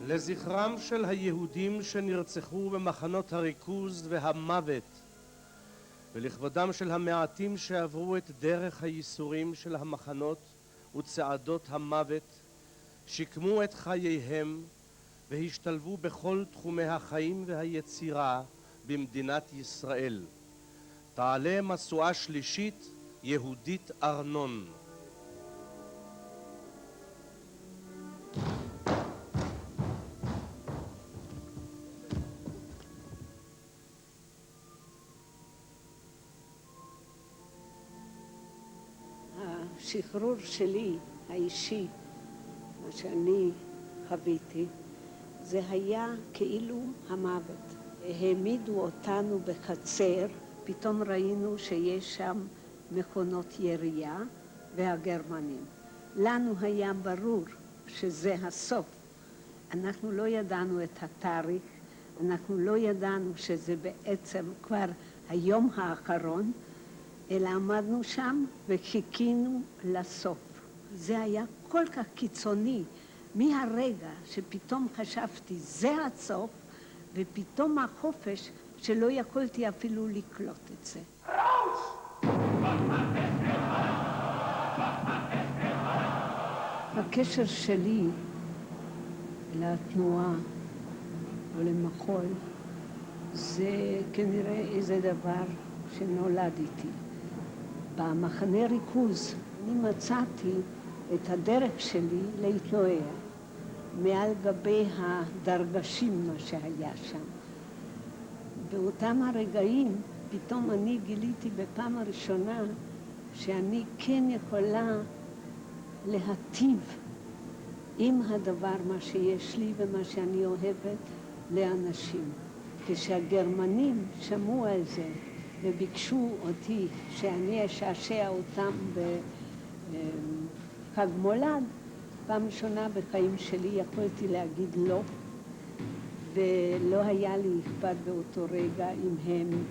לזכרם של היהודים שנרצחו במחנות הריכוז והמוות, ולכבודם של המעטים שעברו את דרך הייסורים של המחנות וצעדות המוות, שיקמו את חייהם והשתלבו בכל תחומי החיים והיצירה במדינת ישראל. תעלה משואה שלישית יהודית ארנון. השחרור שלי האישי, מה שאני חוויתי, זה היה כאילו המוות. העמידו אותנו בחצר, פתאום ראינו שיש שם מכונות ירייה והגרמנים. לנו היה ברור שזה הסוף. אנחנו לא ידענו את התאריך, אנחנו לא ידענו שזה בעצם כבר היום האחרון, אלא עמדנו שם וחיכינו לסוף. זה היה כל כך קיצוני, מהרגע שפתאום חשבתי זה הסוף, ופתאום החופש שלא יכולתי אפילו לקלוט את זה. הקשר שלי לתנועה או למחול זה כנראה איזה דבר שנולד איתי. במחנה ריכוז אני מצאתי את הדרך שלי להתנועע מעל גבי הדרגשים, מה שהיה שם. באותם הרגעים פתאום אני גיליתי בפעם הראשונה שאני כן יכולה להטיב עם הדבר, מה שיש לי ומה שאני אוהבת, לאנשים. כשהגרמנים שמעו על זה וביקשו אותי שאני אשעשע אותם בחג מולד, פעם ראשונה בחיים שלי יכולתי להגיד לא, ולא היה לי אכפת באותו רגע אם הם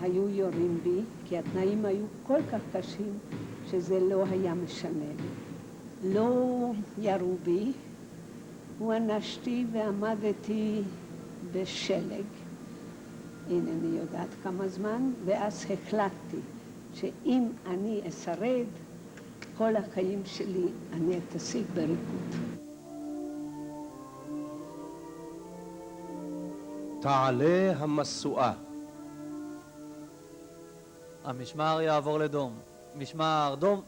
היו יורים בי, כי התנאים היו כל כך קשים שזה לא היה משנה לי. לא ירו בי, הוענשתי ועמדתי בשלג, אינני יודעת כמה זמן, ואז החלטתי שאם אני אשרד, כל החיים שלי אני אתעסק בריקוד. תעלה המשואה. המשמר יעבור לדום. משמר דום.